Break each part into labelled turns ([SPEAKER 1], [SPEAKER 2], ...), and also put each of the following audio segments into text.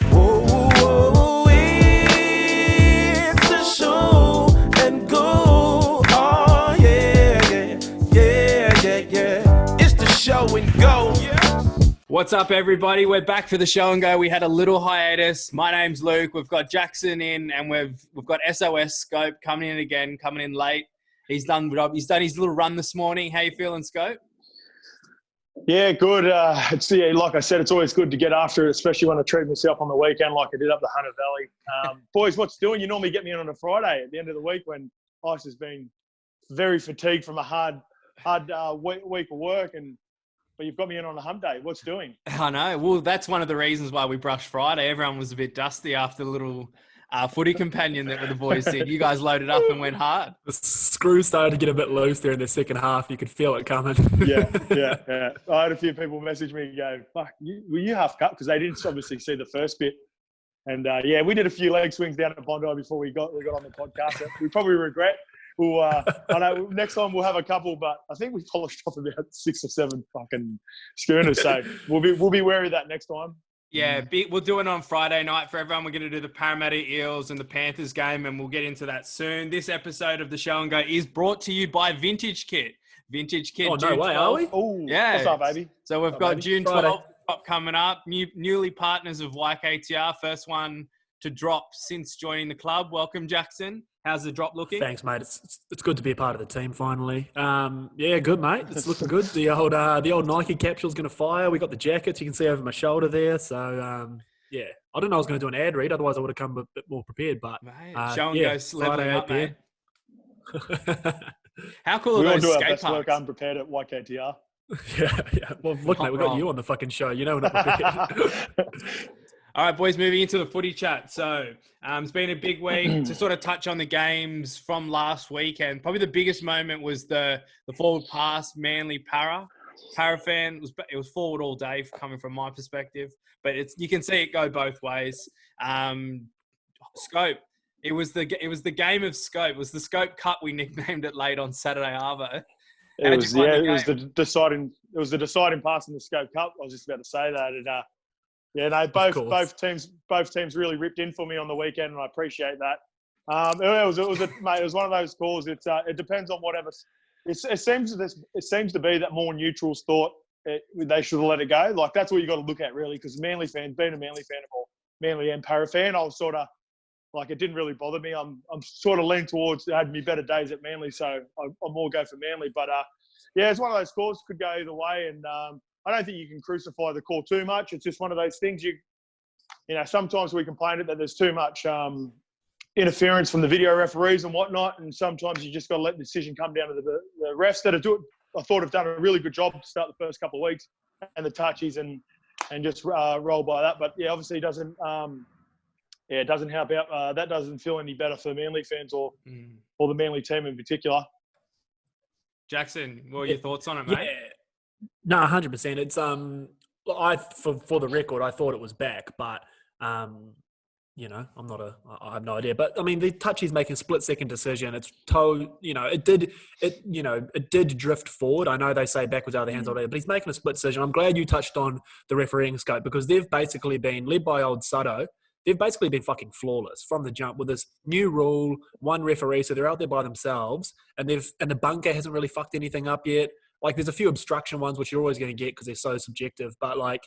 [SPEAKER 1] Whoa, whoa, whoa, it's the show and go. Oh, yeah, yeah. It's the show and go.
[SPEAKER 2] What's up, everybody? We're back for the show and go. We had a little hiatus. My name's Luke. We've got Jackson in, and we've got SOS Scope coming in again, coming in late. He's done his little run this morning. How you feeling, Scope?
[SPEAKER 3] Yeah, good. Like I said, it's always good to get after it, especially when I treat myself on the weekend like I did up the Hunter Valley. Boys, what's doing? You normally get me on a Friday at the end of the week when Ice has been very fatigued from a hard week of work, but you've got me in on a hump day. What's doing?
[SPEAKER 2] I know. Well, that's one of the reasons why we brushed Friday. Everyone was a bit dusty after the little footy companion that the boys did. You guys loaded up and went hard.
[SPEAKER 4] The screws started to get a bit loose there in the second half. You could feel it coming.
[SPEAKER 3] Yeah. I had a few people message me and go, fuck, were you half cut? Because they didn't obviously see the first bit. And we did a few leg swings down at Bondi before we got on the podcast that we probably regret. I know next time we'll have a couple, but I think we polished off about 6 or 7 fucking schooners. So we'll be wary of that next time.
[SPEAKER 2] Yeah, we'll do it on Friday night for everyone. We're going to do the Parramatta Eels and the Panthers game, and we'll get into that soon. This episode of the show and go is brought to you by Vintage Kit. Vintage Kit.
[SPEAKER 4] Oh,
[SPEAKER 2] June
[SPEAKER 4] no way,
[SPEAKER 2] 12th.
[SPEAKER 4] are we?
[SPEAKER 3] Oh,
[SPEAKER 2] yeah.
[SPEAKER 3] What's up, baby?
[SPEAKER 2] So we've got
[SPEAKER 4] baby?
[SPEAKER 2] June
[SPEAKER 4] Friday.
[SPEAKER 2] 12th coming up. Newly partners of YKTR. First one to drop since joining the club. Welcome, Jackson. How's the drop looking?
[SPEAKER 4] Thanks, mate. It's good to be a part of the team finally. Yeah, good, mate. It's looking good. The old Nike capsule's going to fire. We got the jackets. You can see over my shoulder there. So yeah, I didn't know I was going to do an ad read. Otherwise, I would have come a bit more prepared. But
[SPEAKER 2] mate, show and go leveling up, mate. How cool
[SPEAKER 3] We
[SPEAKER 2] are
[SPEAKER 3] all
[SPEAKER 2] those
[SPEAKER 3] do our
[SPEAKER 2] skate
[SPEAKER 3] best work
[SPEAKER 2] parks?
[SPEAKER 3] unprepared at YKTR.
[SPEAKER 4] yeah. Well, look, mate, we got you on the fucking show. You know we're not prepared.
[SPEAKER 2] All right, boys, moving into the footy chat. So it's been a big week to sort of touch on the games from last weekend. Probably the biggest moment was the forward pass, Manly Para fan. It was forward all day coming from my perspective, but you can see it go both ways. Scope. It was the game of Scope. It was the Scope Cup. We nicknamed it late on Saturday, Arvo.
[SPEAKER 3] It was the deciding pass in the Scope Cup. I was just about to say that. And, both teams really ripped in for me on the weekend, and I appreciate that. It was one of those calls. It depends on whatever. It seems to be that more neutrals thought they should have let it go. Like that's what you got to look at really, because Manly fan, being a Manly fan or Manly and Para fan, I was sort of like it didn't really bother me. I'm sort of leaning towards had me better days at Manly, so I'll more go for Manly. But it's one of those calls could go either way, and I don't think you can crucify the call too much. It's just one of those things sometimes we complain that there's too much interference from the video referees and whatnot, and sometimes you just got to let the decision come down to the refs that I thought have done a really good job to start the first couple of weeks, and the touchies and just roll by that. But yeah, obviously it doesn't help out. That doesn't feel any better for Manly fans or the Manly team in particular.
[SPEAKER 2] Jackson, what were your thoughts on it, mate?
[SPEAKER 4] Yeah. No, 100%. It's for the record, I thought it was back, but I have no idea. But I mean, the touchy's making a split-second decision. It's it did drift forward. I know they say backwards out of the hands all day, but he's making a split decision. I'm glad you touched on the refereeing scope, because they've basically been led by old Sutto. They've basically been fucking flawless from the jump with this new rule, one referee, so they're out there by themselves, and the bunker hasn't really fucked anything up yet. Like, there's a few obstruction ones, which you're always going to get because they're so subjective. But, like,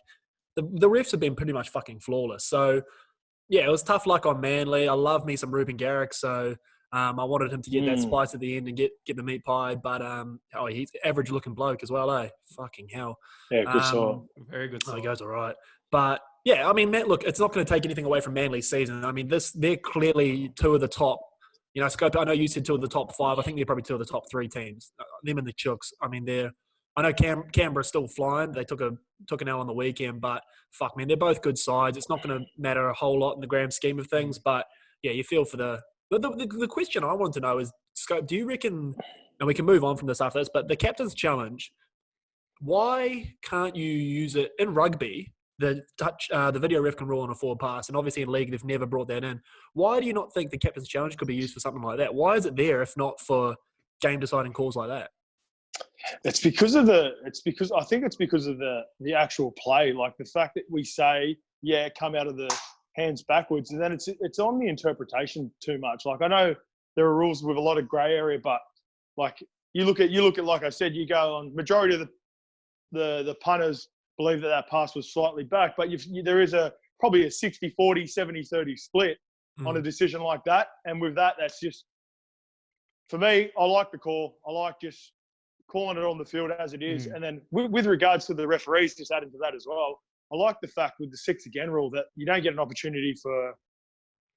[SPEAKER 4] the refs have been pretty much fucking flawless. So, yeah, it was tough luck on Manly. I love me some Ruben Garrick. So, I wanted him to get that spice at the end and get the meat pie. But, he's average-looking bloke as well, eh? Fucking hell.
[SPEAKER 3] Yeah, good sort.
[SPEAKER 2] Very good sort.
[SPEAKER 4] He goes all right. But, yeah, I mean, look, it's not going to take anything away from Manly's season. I mean, they're clearly two of the top. Scope, I know you said 2 of the top 5. I think they're probably 2 of the top 3 teams. Them and the Chooks. I mean, I know Canberra's still flying. They took an L on the weekend, but fuck, man, they're both good sides. It's not going to matter a whole lot in the grand scheme of things. But yeah, you feel for the question I want to know is, Scope, do you reckon? And we can move on from this after this, but the captain's challenge. Why can't you use it in rugby? The video ref can rule on a forward pass, and obviously in league they've never brought that in. Why do you not think the captain's challenge could be used for something like that? Why is it there if not for game deciding calls like that?
[SPEAKER 3] I think it's because of the actual play, like the fact that we say, come out of the hands backwards, and then it's on the interpretation too much. Like I know there are rules with a lot of grey area, but like you look at like I said, you go on majority of the punters believe that pass was slightly back, but there is probably a 60-40, 70-30 split on a decision like that, and with that, that's just for me. I like the call. I like just calling it on the field as it is, and then with regards to the referees, just adding to that as well. I like the fact with the 6 again rule that you don't get an opportunity for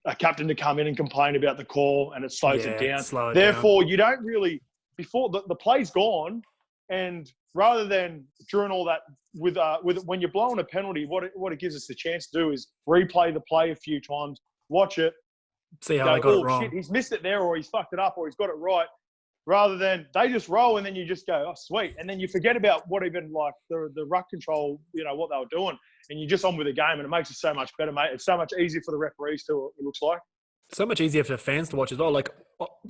[SPEAKER 3] a captain to come in and complain about the call and it slows it down. Therefore, you don't really, before the play's gone, and rather than during all that, with when you're blowing a penalty, what it gives us the chance to do is replay the play a few times, watch it,
[SPEAKER 4] see how they got it wrong. Shit,
[SPEAKER 3] he's missed it there, or he's fucked it up, or he's got it right. Rather than they just roll and then you just go, oh, sweet. And then you forget about what even like the ruck control, what they were doing. And you're just on with the game, and it makes it so much better, mate. It's so much easier for the referees too, it looks like.
[SPEAKER 4] So much easier for the fans to watch as well. Like,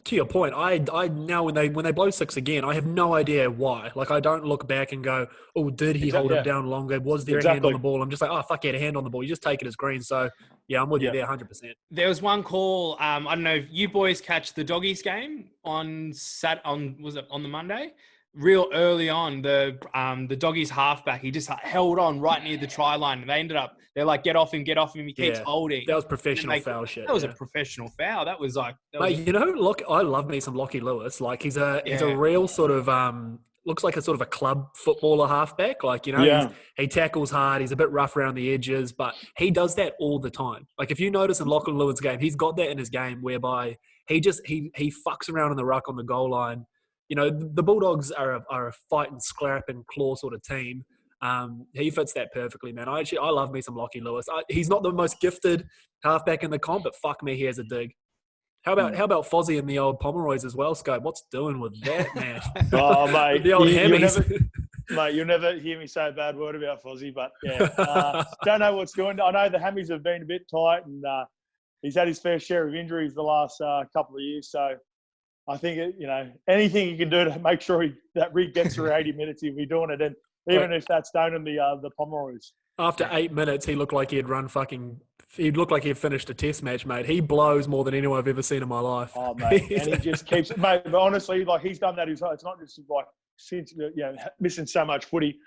[SPEAKER 4] to your point, I now when they blow 6 again, I have no idea why. Like, I don't look back and go, oh, did he hold him down longer? Was there a hand on the ball? I'm just like, oh, fuck yeah, a hand on the ball. You just take it as green. So, yeah, I'm with you there 100%.
[SPEAKER 2] There was one call, I don't know if you boys catch the Doggies game on the Monday? Real early on, the Doggies halfback, he just held on right near the try line. And they're like, get off him. He keeps holding.
[SPEAKER 4] That was professional foul shit.
[SPEAKER 2] That was a professional foul. That was like...
[SPEAKER 4] Mate, I love me some Lockie Lewis. Like, he's a real sort of... looks like a sort of a club footballer halfback. Like, he tackles hard. He's a bit rough around the edges, but he does that all the time. Like, if you notice in Lachlan Lewis' game, he's got that in his game whereby he fucks around in the ruck on the goal line. The Bulldogs are a fight and scrap and claw sort of team. He fits that perfectly, man. I love me some Lockie Lewis. He's not the most gifted halfback in the comp, but fuck me, he has a dig. How about Fozzie and the old Pomeroys as well, Scope? What's doing with that, man?
[SPEAKER 3] Oh, mate.
[SPEAKER 4] The old Hammies.
[SPEAKER 3] Mate, you'll never hear me say a bad word about Fozzie, but yeah. Don't know what's doing. I know the Hammies have been a bit tight, and he's had his fair share of injuries the last couple of years, so I think, anything you can do to make sure that Rick gets through 80 minutes, he'll be doing it. And even if that's down in the Pomeroys.
[SPEAKER 4] After 8 minutes, he looked like he'd finished a test match, mate. He blows more than anyone I've ever seen in my life.
[SPEAKER 3] Oh, mate. And he just keeps, mate, but honestly, like, he's done that. It's not just like, since, missing so much footy.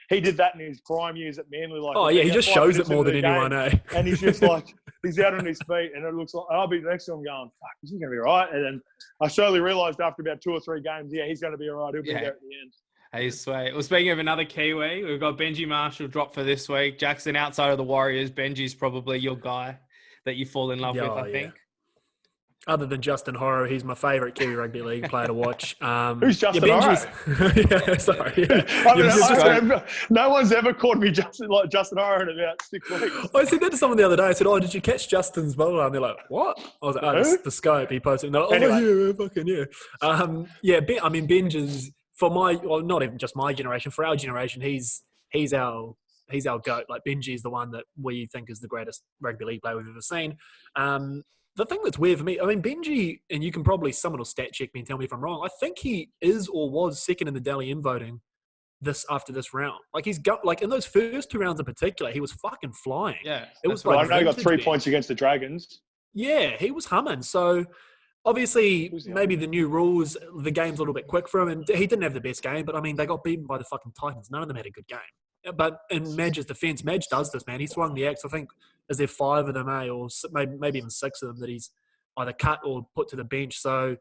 [SPEAKER 3] He did that in his prime years at Manly. Like,
[SPEAKER 4] oh, yeah, he just shows it more than anyone, eh?
[SPEAKER 3] And he's just like, he's out on his feet, and it looks like, I'll be next to him going, fuck, is he going to be all right? And then I slowly realised after about 2 or 3 games, he's going to be all right. He'll be there at the end.
[SPEAKER 2] Hey, sweet. Well, speaking of another Kiwi, we've got Benji Marshall dropped for this week. Jackson, outside of the Warriors, Benji's probably your guy that you fall in love with, I think.
[SPEAKER 4] Other than Justin Horro, he's my favourite Kiwi Rugby League player to watch.
[SPEAKER 3] Who's Justin Horro?
[SPEAKER 4] Sorry.
[SPEAKER 3] No one's ever called me Justin Horro in about 6 weeks.
[SPEAKER 4] I said that to someone the other day. I said, oh, did you catch Justin's bowler? And they're like, what? I was like, oh, the Scope. He posted. And they're like, Benj is, for not even just my generation, for our generation, he's our GOAT. Like, Benji is the one that we think is the greatest rugby league player we've ever seen. The thing that's weird for me, Benji, and you can probably, someone will stat check me and tell me if I'm wrong, I think he is or was second in the Dally M voting after this round. Like, he's got, like, in those first 2 rounds in particular, he was fucking flying.
[SPEAKER 2] Yeah.
[SPEAKER 4] It was
[SPEAKER 3] like, I know he got 3 points against the Dragons.
[SPEAKER 4] Yeah, he was humming. So, obviously, maybe the new rules, the game's a little bit quick for him, and he didn't have the best game, but, they got beaten by the fucking Titans. None of them had a good game. But in Madge's defence, Madge does this, man. He swung the axe. I think, is there 5 of them, or maybe even 6 of them that he's either cut or put to the bench. So,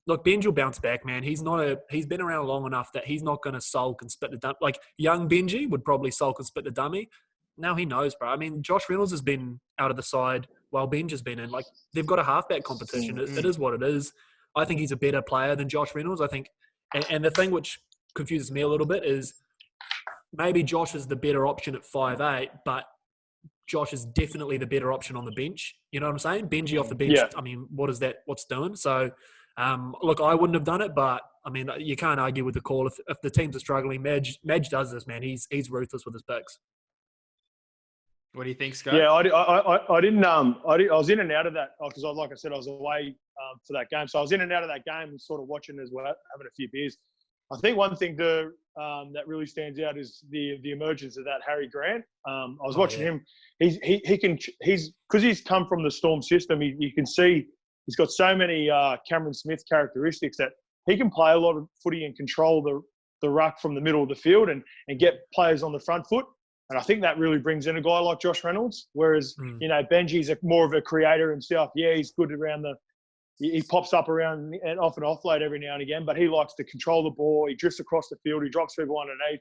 [SPEAKER 4] look, Benj will bounce back, man. He's been around long enough that he's not going to sulk and spit the dummy. Like, young Benji would probably sulk and spit the dummy. Now he knows, bro. Josh Reynolds has been out of the side while Benj has been in. Like, they've got a halfback competition. It is what it is. I think he's a better player than Josh Reynolds. I think, and the thing which confuses me a little bit is, maybe Josh is the better option at 5'8", but Josh is definitely the better option on the bench. You know what I'm saying? Benji off the bench, what is that? What's doing? So, look, I wouldn't have done it, but, you can't argue with the call. If the teams are struggling, Madge does this, man. He's ruthless with his picks.
[SPEAKER 2] What do you think, Scott?
[SPEAKER 3] Yeah, I didn't. I was in and out of that because, like I said, I was away for that game. So I was in and out of that game and sort of watching as well, having a few beers. I think one thing to that really stands out is the emergence of that Harry Grant. I was watching him. He's because he's come from the Storm system. You can see he's got so many Cameron Smith characteristics that he can play a lot of footy and control the ruck from the middle of the field and get players on the front foot. And I think that really brings in a guy like Josh Reynolds. Whereas, Benji's more of a creator himself. Yeah, he's good around he pops up around and off and offload every now and again, but he likes to control the ball. He drifts across the field. He drops people underneath.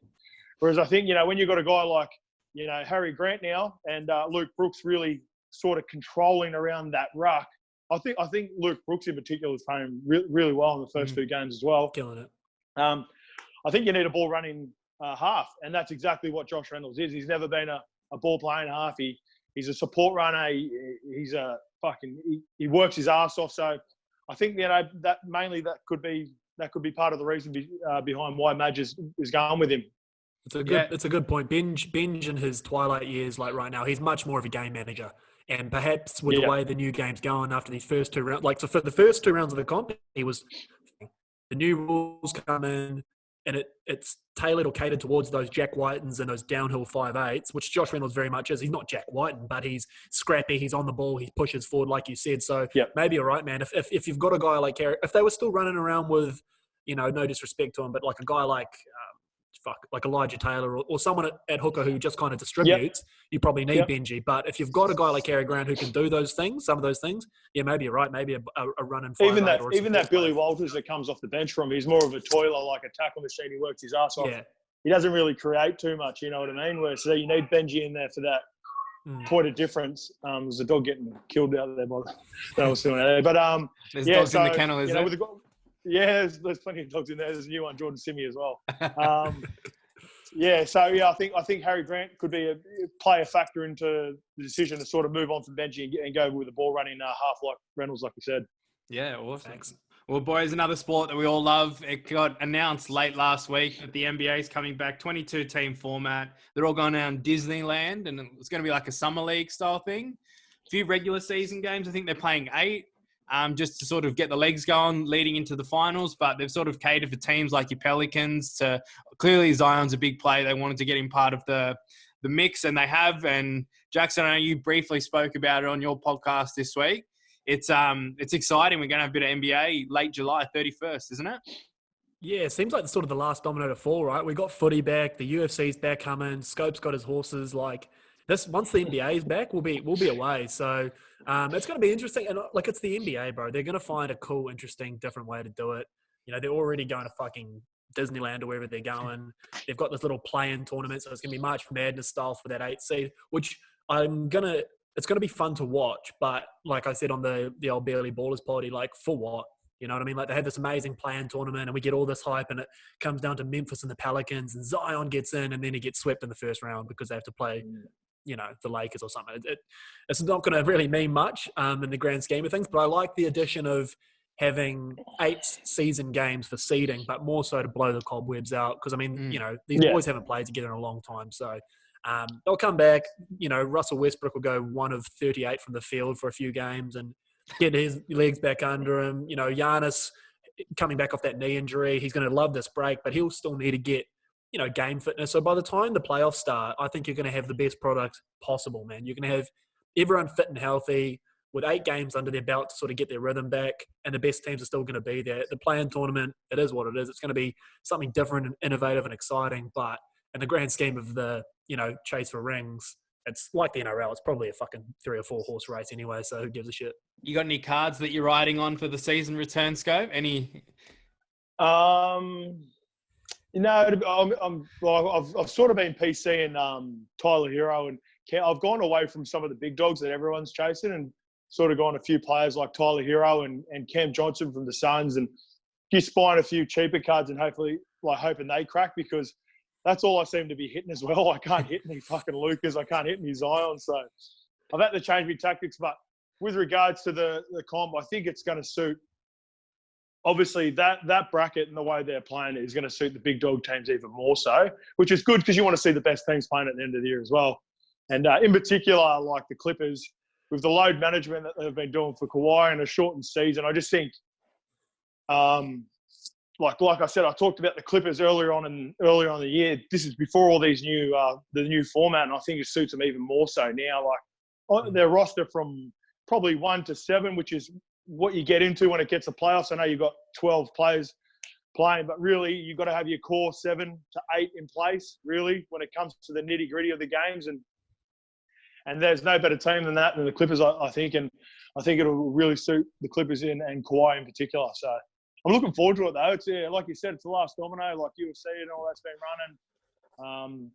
[SPEAKER 3] Whereas I think, when you've got a guy like, Harry Grant now and Luke Brooks really sort of controlling around that ruck, I think Luke Brooks in particular is playing really well in the first two games as well.
[SPEAKER 4] Killing it.
[SPEAKER 3] I think you need a ball running half, and that's exactly what Josh Reynolds is. He's never been a ball playing half. He's a support runner. He works his ass off. So I think that mainly that could be part of the reason behind why Madge is going with him.
[SPEAKER 4] It's a good point. Benj in his twilight years, like right now, he's much more of a game manager. And perhaps with the way the new game's going after these first two rounds, so for the first two rounds of the comp, the new rules come in and it's tailored or catered towards those Jack Whitens and those downhill 5'8s, which Josh Reynolds very much is. He's not Jack Whiten, but he's scrappy, he's on the ball, he pushes forward like you said. So maybe you're right, man. If you've got a guy like Harry, if they were still running around with, no disrespect to him, but like a guy like Elijah Taylor or someone at hooker who just kind of distributes, you probably need Benji. But if you've got a guy like Harry Grant who can do some of those things, maybe you're right. Maybe a run and
[SPEAKER 3] even that Billy Walters that comes off the bench from, he's more of a toiler, like a tackle machine. He works his ass off. Yeah. He doesn't really create too much. You know what I mean? So you need Benji in there for that point of difference. There's a dog getting killed out there by that was doing there. But
[SPEAKER 2] there's dogs in the kennel, is there?
[SPEAKER 3] There's plenty of dogs in there. There's a new one, Jordan Simi, as well. I think Harry Grant could play a factor into the decision to sort of move on from Benji and go with the ball running half like Reynolds, like you said.
[SPEAKER 2] Yeah, awesome. Thanks. Well, boys, another sport that we all love. It got announced late last week that the NBA is coming back, 22-team format. They're all going down Disneyland, and it's going to be like a summer league style thing. A few regular season games. I think they're playing 8. Just to sort of get the legs going leading into the finals. But they've sort of catered for teams like your Pelicans. Clearly, Zion's a big play. They wanted to get him part of the mix, and they have. And Jackson, I know you briefly spoke about it on your podcast this week. It's exciting. We're going to have a bit of NBA late July 31st, isn't it?
[SPEAKER 4] Yeah, it seems like the sort of the last domino to fall, right? We got footy back. The UFC's back coming. Scope's got his horses. Like this, once the NBA is back, we'll be away. So it's going to be interesting. And like, it's the NBA, bro. They're going to find a cool, interesting, different way to do it. They're already going to fucking Disneyland or wherever they're going. They've got this little play-in tournament, so it's going to be March Madness style for that 8 seed, which it's going to be fun to watch. But like I said on the old Barely Ballers party, like for what? You know what I mean? Like they had this amazing play-in tournament and we get all this hype and it comes down to Memphis and the Pelicans and Zion gets in and then he gets swept in the first round because they have to play the Lakers or something. It's not going to really mean much in the grand scheme of things, but I like the addition of having 8 season games for seeding, but more so to blow the cobwebs out. Because, these boys haven't played together in a long time. So they'll come back. Russell Westbrook will go 1 of 38 from the field for a few games and get his legs back under him. Giannis coming back off that knee injury, he's going to love this break, but he'll still need to get game fitness. So by the time the playoffs start, I think you're going to have the best product possible, man. You're going to have everyone fit and healthy with 8 games under their belt to sort of get their rhythm back, and the best teams are still going to be there. The play-in tournament, it is what it is. It's going to be something different and innovative and exciting, but in the grand scheme of the, chase for rings, it's like the NRL. It's probably a fucking 3 or 4 horse race anyway, so who gives a shit?
[SPEAKER 2] You got any cards that you're riding on for the season return, Scope? Any?
[SPEAKER 3] I've sort of been PCing Tyler Hero, and I've gone away from some of the big dogs that everyone's chasing and sort of gone a few players like Tyler Hero and Cam Johnson from the Suns, and just buying a few cheaper cards and hopefully hoping they crack, because that's all I seem to be hitting as well. I can't hit any fucking Lucas. I can't hit any Zion. So I've had to change my tactics. But with regards to the comp, I think it's going to suit. Obviously, that bracket and the way they're playing is going to suit the big dog teams even more so, which is good because you want to see the best teams playing at the end of the year as well. And in particular, like the Clippers, with the load management that they've been doing for Kawhi and a shortened season, I just think like I said, I talked about the Clippers earlier on in the year. This is before all these new the new format, and I think it suits them even more so now. Like their roster from probably 1 to 7, which is what you get into when it gets to playoffs. I know you've got 12 players playing, but really you've got to have your core 7 to 8 in place. Really, when it comes to the nitty gritty of the games, and there's no better team than the Clippers, I think, and I think it'll really suit the Clippers and Kawhi in particular. So I'm looking forward to it though. It's like you said, it's the last domino, like UFC and all that's been running.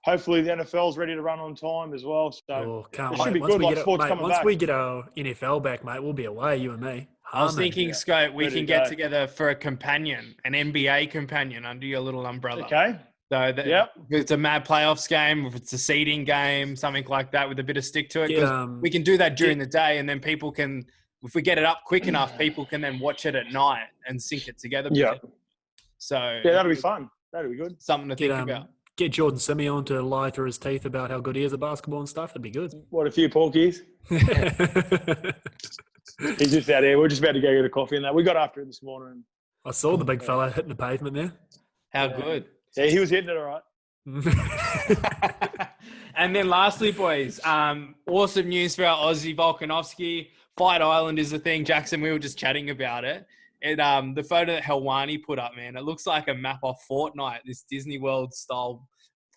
[SPEAKER 3] Hopefully the NFL's ready to run on time as well. So it should be good. Like sports coming back.
[SPEAKER 4] Once we get our NFL back, mate, we'll be away, you and me.
[SPEAKER 2] I was thinking, Scope, we can get together for a companion, an NBA companion under your little umbrella.
[SPEAKER 3] Okay.
[SPEAKER 2] So if it's a mad playoffs game, if it's a seeding game, something like that with a bit of stick to it. We can do that during the day, and then people can, if we get it up quick enough, people can then watch it at night and sync it together.
[SPEAKER 3] Yeah.
[SPEAKER 2] So
[SPEAKER 3] that'll be fun. That'll be good.
[SPEAKER 2] Something to think about.
[SPEAKER 4] Get Jordan Simeon to lie through his teeth about how good he is at basketball and stuff. That'd be good.
[SPEAKER 3] What, a few porkies? He's just out here. We're just about to go get a coffee and that. We got after it this morning.
[SPEAKER 4] I saw the big fella hitting the pavement there.
[SPEAKER 2] How good.
[SPEAKER 3] Yeah, he was hitting it all right.
[SPEAKER 2] And then lastly, boys, awesome news for our Aussie Volkanovski. Fight Island is the thing. Jackson, we were just chatting about it. The photo that Helwani put up, man, it looks like a map of Fortnite, this Disney World style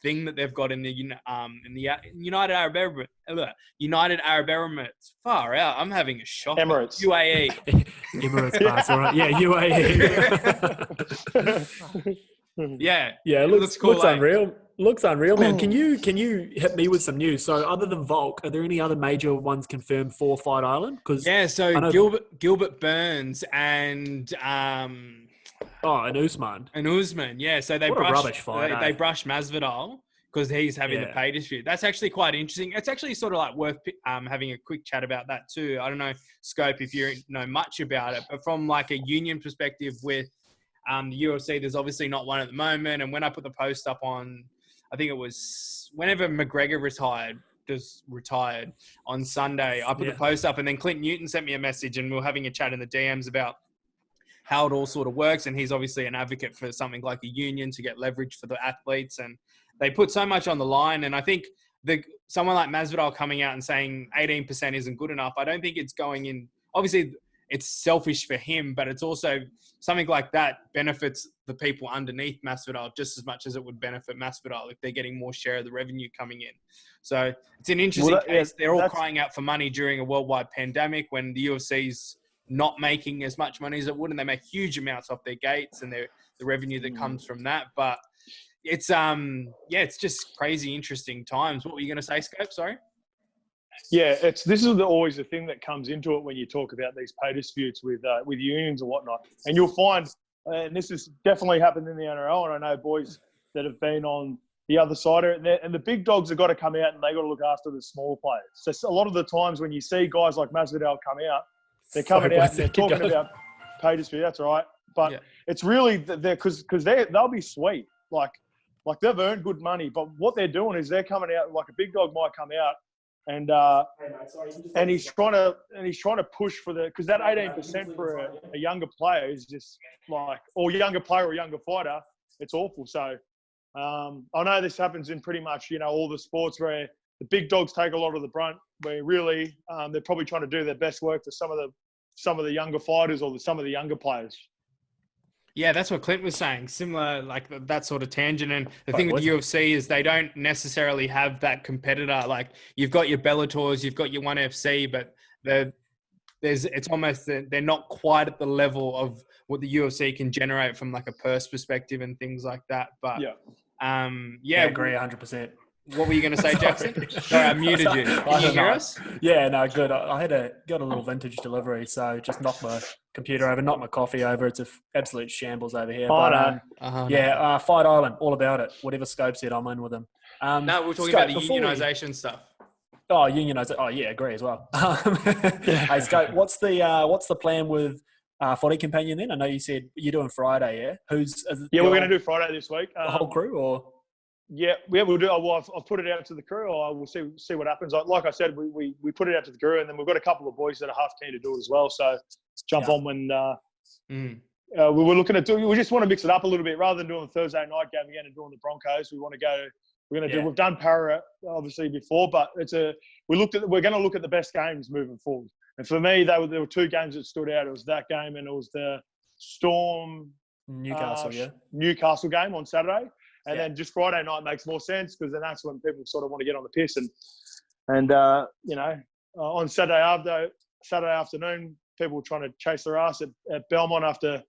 [SPEAKER 2] thing that they've got in the United Arab Emirates. Far out. I'm having a shock.
[SPEAKER 3] Emirates.
[SPEAKER 2] UAE.
[SPEAKER 4] Emirates pass, all right. Yeah, UAE.
[SPEAKER 3] Yeah,
[SPEAKER 4] it looks cool. Looks unreal. Looks unreal, man. Can you hit me with some news? So, other than Volk, are there any other major ones confirmed for Fight Island?
[SPEAKER 2] So Gilbert Burns and
[SPEAKER 4] and Usman.
[SPEAKER 2] Yeah, so they brushed Masvidal because he's having the pay dispute. That's actually quite interesting. It's actually sort of like worth having a quick chat about that too. I don't know, Scope, if you know much about it, but from like a union perspective with the UFC, there's obviously not one at the moment. And when I put the post up on, I think it was whenever McGregor retired on Sunday, I put the post up, and then Clint Newton sent me a message, and we were having a chat in the DMs about how it all sort of works. And he's obviously an advocate for something like a union to get leverage for the athletes. And they put so much on the line. And I think someone like Masvidal coming out and saying 18% isn't good enough, I don't think it's going in. Obviously, it's selfish for him, but it's also something like that benefits the people underneath Masvidal just as much as it would benefit Masvidal if they're getting more share of the revenue coming in. So it's an interesting case. They're all crying out for money during a worldwide pandemic when the UFC's not making as much money as it would, and they make huge amounts off their gates and the revenue that comes from that. But it's it's just crazy interesting times. What were you going to say, Scope? Sorry.
[SPEAKER 3] Yeah, this is always the thing that comes into it when you talk about these pay disputes with unions and whatnot. And you'll find, and this has definitely happened in the NRL, and I know boys that have been on the other side of it, and the big dogs have got to come out and they got to look after the small players. So a lot of the times when you see guys like Masvidal come out, they're coming out and they're talking about pay dispute. That's right, but it's really because they'll be sweet, like they've earned good money. But what they're doing is they're coming out like a big dog might come out. And he's trying to push for because that 18% for a younger player is just like, or younger player or younger fighter, it's awful. So I know this happens in pretty much all the sports where the big dogs take a lot of the brunt. Where really they're probably trying to do their best work for some of the younger fighters or some of the younger players.
[SPEAKER 2] Yeah, that's what Clint was saying. Similar, like that sort of tangent. And the thing with the UFC is they don't necessarily have that competitor. Like you've got your Bellators, you've got your ONE FC, but it's almost they're not quite at the level of what the UFC can generate from like a purse perspective and things like that. But
[SPEAKER 4] I agree 100%.
[SPEAKER 2] What were you going to say, Jackson? Sorry, I muted you. Can you hear us?
[SPEAKER 4] Yeah, no, good. I got a little vintage delivery, so just knocked my computer over, knocked my coffee over. It's an absolute shambles over here. Fight Island, all about it. Whatever Scope said, I'm in with him.
[SPEAKER 2] No, we're talking about the unionisation stuff.
[SPEAKER 4] Oh, unionisation. Oh, yeah, agree as well. Hey, Scope, what's the plan with Footy Companion then? I know you said you're doing Friday, yeah?
[SPEAKER 3] We're going to do Friday this week.
[SPEAKER 4] The whole crew, or?
[SPEAKER 3] Yeah, we'll do. Well, I've put it out to the crew. We'll see what happens. Like I said, we put it out to the crew, and then we've got a couple of boys that are half keen to do it as well. So jump on when we were looking at doing. We just want to mix it up a little bit rather than doing the Thursday night game again and doing the Broncos. We want to go. We're going to do. We've done Para obviously before, but we're going to look at the best games moving forward. And for me, there were two games that stood out. It was that game and it was the Storm Newcastle game on Saturday. And then just Friday night makes more sense because then that's when people sort of want to get on the piss. And on Saturday afternoon, people were trying to chase their ass at Belmont after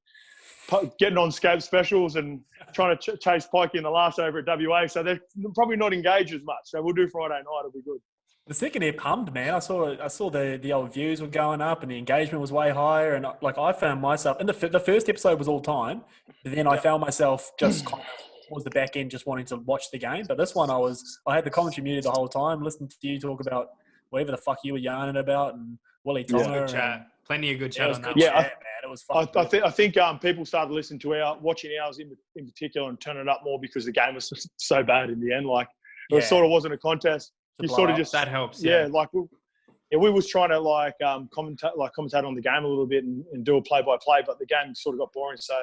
[SPEAKER 3] getting on Scope specials and trying to chase Pikey in the last over at WA. So they're probably not engaged as much. So we'll do Friday night. It'll be good.
[SPEAKER 4] The second air pumped, man. I saw the old views were going up and the engagement was way higher. And I found myself, and the first episode was all time, but then I found myself just kind of towards the back end just wanting to watch the game. But this one I had the commentary muted the whole time, listening to you talk about whatever the fuck you were yarning about and Willie Tonga.
[SPEAKER 2] Plenty of good chat on that.
[SPEAKER 4] Man. It was fun.
[SPEAKER 3] I think people started listening to watching ours in particular and turning it up more because the game was so bad in the end. Like it sort of wasn't a contest. You sort of just
[SPEAKER 2] that helps.
[SPEAKER 3] Yeah, we was trying to commentate on the game a little bit and do a play-by-play, but the game sort of got boring. So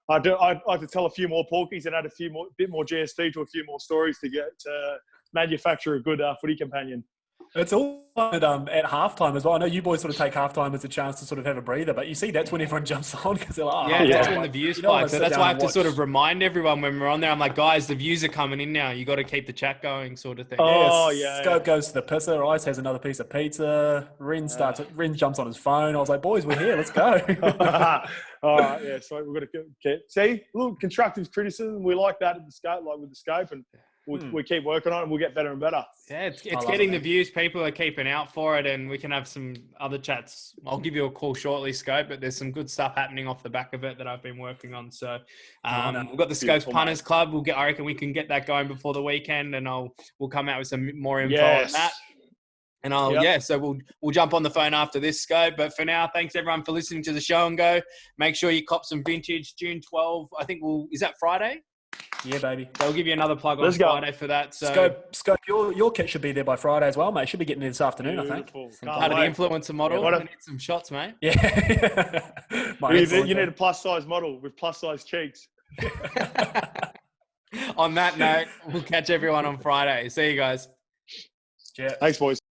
[SPEAKER 3] I had to tell a few more porkies and add bit more GST to a few more stories to manufacture a good footy companion.
[SPEAKER 4] It's all at halftime as well. I know you boys sort of take halftime as a chance to sort of have a breather, but you see that's when everyone jumps on because they're like,
[SPEAKER 2] that's when the views spike. So that's why I have to sort of remind everyone when we're on there. I'm like, guys, the views are coming in now. You got to keep the chat going, sort of thing.
[SPEAKER 4] Scope goes to the pisser. Ice has another piece of pizza. Rin jumps on his phone. I was like, boys, we're here. Let's go.
[SPEAKER 3] All right, yeah. So we've got to get see a little constructive criticism. We like that at the scope, like with the scope, and we keep working on it and we'll get better and better.
[SPEAKER 2] Yeah, it's getting the views. People are keeping out for it and we can have some other chats. I'll give you a call shortly, Scope, but there's some good stuff happening off the back of it that I've been working on. So we've got the Scope's Punters Club. I reckon we can get that going before the weekend and we'll come out with some more info on that. And so we'll jump on the phone after this, Scope. But for now, thanks everyone for listening to the show and go. Make sure you cop some vintage June 12. I think is that Friday?
[SPEAKER 4] Yeah, baby.
[SPEAKER 2] They'll give you another plug on Friday for that. So
[SPEAKER 4] Scope, your kit should be there by Friday as well, mate. Should be getting there this afternoon,
[SPEAKER 3] Beautiful.
[SPEAKER 4] I think.
[SPEAKER 2] Out of the influencer model. I need some shots, mate.
[SPEAKER 4] Yeah.
[SPEAKER 3] You need a plus-size model with plus-size cheeks.
[SPEAKER 2] On that note, we'll catch everyone on Friday. See you guys.
[SPEAKER 4] Yeah.
[SPEAKER 3] Thanks, boys.